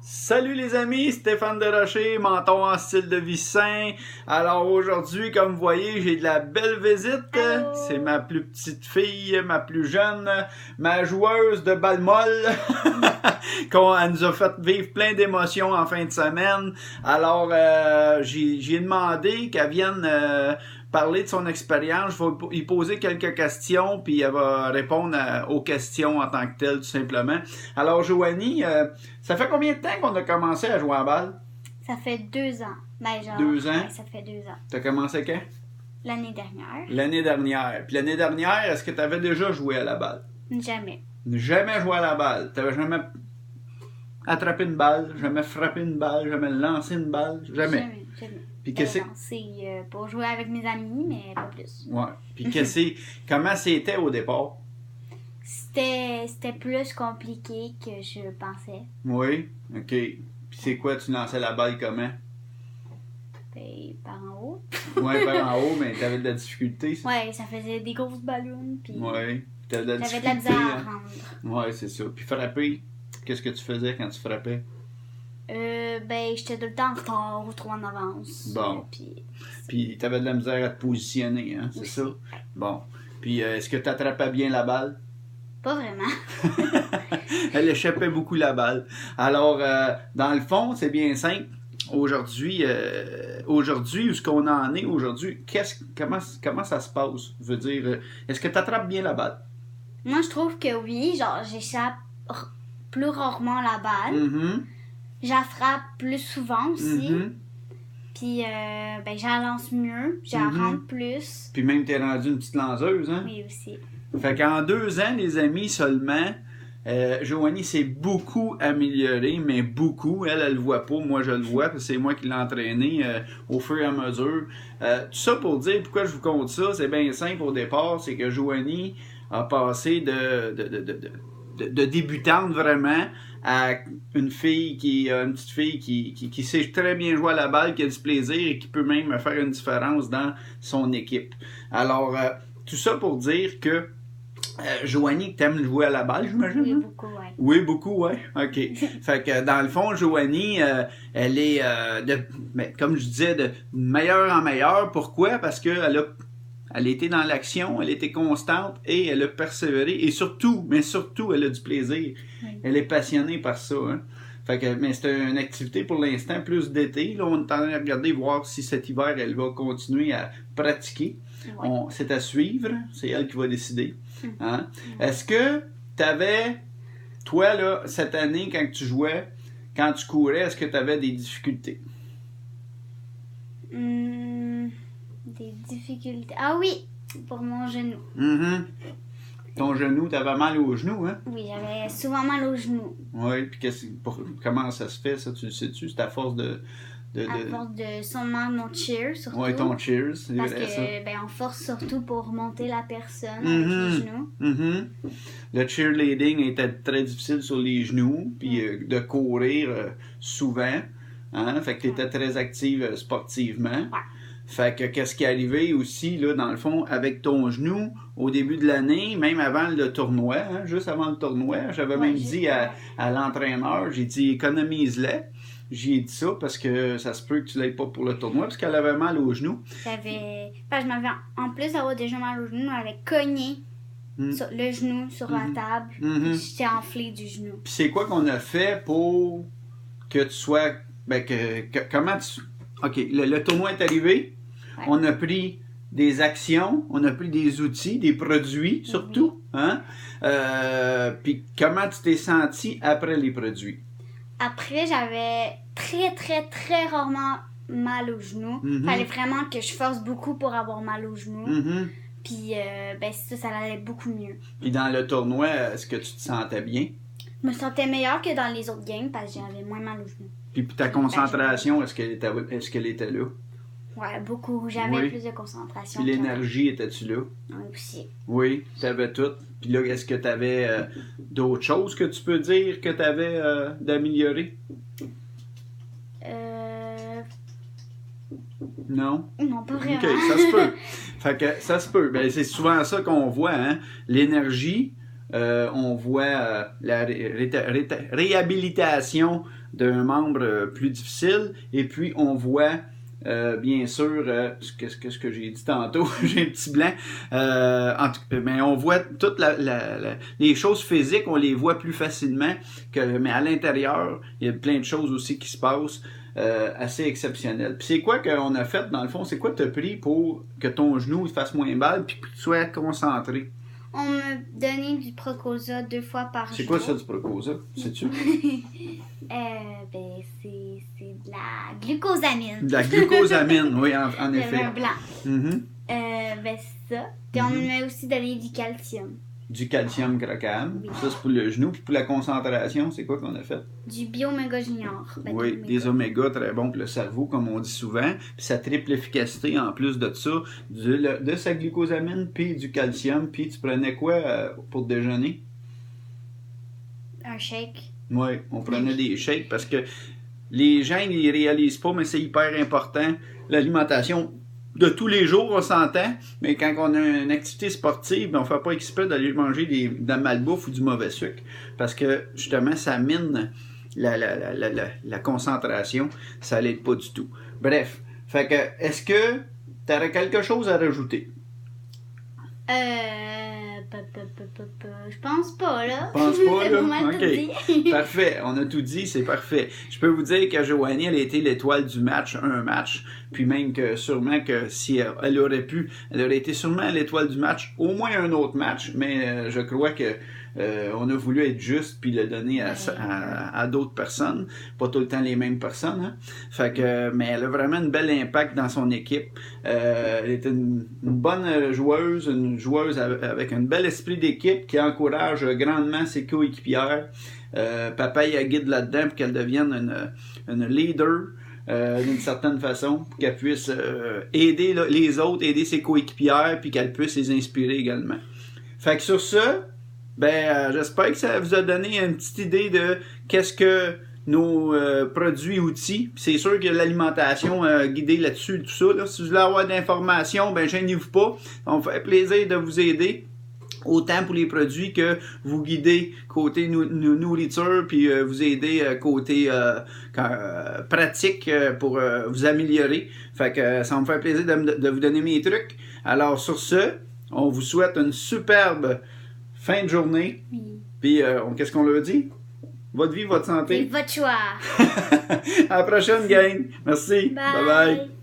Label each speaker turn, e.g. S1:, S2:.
S1: Salut les amis, Stéphane Desrochers, menton en style de vie sain. Alors aujourd'hui, comme vous voyez, j'ai de la belle visite.
S2: Allô.
S1: C'est ma plus petite fille, ma plus jeune, ma joueuse de balle molle. Elle nous a fait vivre plein d'émotions en fin de semaine. Alors j'ai demandé qu'elle vienne parler de son expérience. Je vais lui poser quelques questions, puis elle va répondre aux questions en tant que telles, tout simplement. Alors, Joanie, ça fait combien de temps qu'on a commencé à jouer à la balle?
S2: Ça fait 2 ans. Ben, genre,
S1: 2 ans?
S2: Ouais, ça fait 2 ans.
S1: T'as commencé quand?
S2: L'année dernière.
S1: L'année dernière. Puis l'année dernière, est-ce que tu avais déjà joué à la balle?
S2: Jamais.
S1: Jamais joué à la balle. T'avais jamais attrapé une balle, jamais frappé une balle, jamais lancé une balle? Jamais. Puis qu'est-ce que
S2: c'est pour jouer avec mes amis, mais pas plus.
S1: Ouais. Puis comment c'était au départ?
S2: C'était plus compliqué que je pensais.
S1: Oui, ok. Puis c'est quoi, tu lançais la balle comment?
S2: Ben, par en haut.
S1: Ouais, par en haut, mais t'avais de la difficulté.
S2: Ouais, ça faisait des grosses ballons. Puis
S1: ouais, t'avais de la
S2: j'avais
S1: difficulté.
S2: de la misère à rendre.
S1: Ouais, c'est ça. Puis frapper, qu'est-ce que tu faisais quand tu frappais?
S2: Ben, j'étais tout le temps en retard ou trop en avance.
S1: Bon. Puis t'avais de la misère à te positionner, hein, c'est ça? Bon. Puis est-ce que tu attrapais bien la balle?
S2: Pas vraiment.
S1: Elle échappait beaucoup la balle. Alors, dans le fond, c'est bien simple. Aujourd'hui, où est-ce qu'on en est aujourd'hui? Comment ça se passe? Je veux dire, est-ce que tu attrapes bien la balle?
S2: Moi, je trouve que oui. Genre, j'échappe plus rarement la balle.
S1: Mm-hmm.
S2: J'attrape plus souvent aussi.
S1: Mm-hmm.
S2: Puis, ben, j'en lance mieux. J'en rentre plus.
S1: Puis même, t'es rendu une petite lanceuse, hein?
S2: Oui, aussi.
S1: Fait qu'en 2 ans, les amis, seulement, Joanie s'est beaucoup améliorée, mais beaucoup. Elle le voit pas, moi je le vois, parce que c'est moi qui l'ai entraînée au fur et à mesure. Tout ça pour dire pourquoi je vous compte ça, c'est bien simple au départ, c'est que Joanie a passé de débutante vraiment à une petite fille qui sait très bien jouer à la balle, qui a du plaisir et qui peut même faire une différence dans son équipe. Alors, tout ça pour dire que Joanie, t'aimes jouer à la balle, j'imagine?
S2: Oui,
S1: hein?
S2: beaucoup, ouais.
S1: Oui, beaucoup, ouais. OK. Fait que dans le fond, Joanie, elle est, comme je disais, de meilleure en meilleure. Pourquoi? Parce qu'elle a été dans l'action, elle était constante et elle a persévéré. Et surtout, elle a du plaisir. Oui. Elle est passionnée par ça. Hein? Fait que, mais c'est une activité pour l'instant plus d'été. Là, on est en train de regarder, voir si cet hiver, elle va continuer à pratiquer. Ouais. C'est à suivre. C'est elle qui va décider. Hein? Est-ce que tu avais, toi, là, cette année, quand tu jouais, quand tu courais, est-ce que tu avais des difficultés?
S2: Des difficultés. Ah oui, pour mon genou.
S1: Mm-hmm. Ton genou, tu avais mal au genou, hein?
S2: Oui, j'avais souvent mal au genou.
S1: Oui, puis comment ça se fait, ça? Tu le sais-tu? C'est à force de
S2: à force de sûrement mon cheer, surtout.
S1: Oui, ton cheers, c'est
S2: parce
S1: vrai,
S2: que,
S1: ça.
S2: Ben, on force surtout pour monter la personne avec les genoux.
S1: Mm-hmm. Le cheerleading était très difficile sur les genoux, puis de courir souvent. Hein? Fait que tu étais très active sportivement.
S2: Ouais.
S1: Fait que qu'est-ce qui est arrivé aussi, là, dans le fond, avec ton genou, au début de l'année, même avant le tournoi, hein, juste avant le tournoi, j'avais même dit à l'entraîneur, j'ai dit économise-les. J'ai dit ça parce que ça se peut que tu l'aies pas pour le tournoi, parce qu'elle avait mal au genou.
S2: Je m'avais, en plus d'avoir déjà mal au genou, je m'avais cogné le genou sur la table. Puis j'étais enflé du genou.
S1: Puis c'est quoi qu'on a fait pour que tu sois... comment tu... OK, le tournoi est arrivé. Ouais. On a pris des actions, on a pris des outils, des produits surtout. Hein? Puis comment tu t'es senti après les produits?
S2: Après, j'avais très, très, très rarement mal au genou. Fallait vraiment que je force beaucoup pour avoir mal au genou. Puis, ça allait beaucoup mieux.
S1: Puis dans le tournoi, est-ce que tu te sentais bien?
S2: Je me sentais meilleure que dans les autres games parce que j'avais moins mal au genou.
S1: Puis ta concentration, est-ce qu'elle était là?
S2: Ouais, beaucoup. J'avais plus de concentration.
S1: Puis l'énergie, étais-tu là?
S2: Oui, aussi.
S1: Oui, tu avais tout. Puis là, est-ce que tu avais d'autres choses que tu peux dire que tu avais d'améliorer? Non?
S2: Non, pas vraiment.
S1: OK, ça se peut. Fait que ça se peut. Ben, c'est souvent ça qu'on voit, hein? L'énergie, on voit la réhabilitation d'un membre plus difficile. Et puis, on voit, bien sûr, ce que j'ai dit tantôt, j'ai un petit blanc, mais on voit toutes les choses physiques, on les voit plus facilement, mais à l'intérieur, il y a plein de choses aussi qui se passent. Assez exceptionnel. Puis c'est quoi qu'on a fait dans le fond? C'est quoi tu as pris pour que ton genou fasse moins mal puis que tu sois concentré?
S2: On m'a donné du Procosa 2 fois par jour.
S1: C'est quoi ça du Procosa? Sais-tu?
S2: C'est de la glucosamine.
S1: De la glucosamine, oui, en effet.
S2: Le vin blanc.
S1: Mm-hmm.
S2: C'est ça. Puis on m'a aussi donné du calcium.
S1: Du calcium crocam.
S2: Oui.
S1: Ça, c'est pour le genou. Puis pour la concentration, c'est quoi qu'on a fait?
S2: Du Bioméga Junior.
S1: Oui, des omégas très bons pour le cerveau, comme on dit souvent. Puis sa triple efficacité, en plus de ça, de sa glucosamine, puis du calcium. Puis tu prenais quoi pour déjeuner?
S2: Un shake.
S1: Oui, on prenait des shakes parce que les gens, ils ne réalisent pas, mais c'est hyper important. L'alimentation de tous les jours, on s'entend, mais quand on a une activité sportive, on ne fait pas exprès d'aller manger de la malbouffe ou du mauvais sucre. Parce que, justement, ça mine la concentration. Ça l'aide pas du tout. Bref, fait que, est-ce que tu aurais quelque chose à rajouter?
S2: Je pense pas, là.
S1: Je pense pas, là?
S2: On
S1: OK. Parfait. On a tout dit, c'est parfait. Je peux vous dire que Joanie, elle a été l'étoile du match, un match. Puis même que sûrement que si elle aurait pu, elle aurait été sûrement l'étoile du match, au moins un autre match. Mais je crois que on a voulu être juste puis le donner à d'autres personnes. Pas tout le temps les mêmes personnes. Hein? Fait que, mais elle a vraiment un bel impact dans son équipe. Elle était une bonne joueuse, une joueuse avec un bel esprit d'équipe qui encourage grandement ses coéquipières. Papa y a guide là-dedans pour qu'elle devienne une leader. D'une certaine façon, pour qu'elle puisse aider les autres, aider ses coéquipières, puis qu'elle puisse les inspirer également. Fait que sur ça, j'espère que ça vous a donné une petite idée de qu'est-ce que nos produits outils. C'est sûr que l'alimentation guidée là-dessus, tout ça. Là, si vous voulez avoir d'informations, gênez-vous pas. Ça me fait plaisir de vous aider. Autant pour les produits que vous guidez côté nourriture, puis vous aider côté pratique pour vous améliorer. Fait que ça me fait plaisir de vous donner mes trucs. Alors sur ce, on vous souhaite une superbe fin de journée. Oui. Puis qu'est-ce qu'on leur dit? Votre vie, votre santé.
S2: C'est votre choix.
S1: À la prochaine, gang. Merci.
S2: Bye.
S1: Bye bye.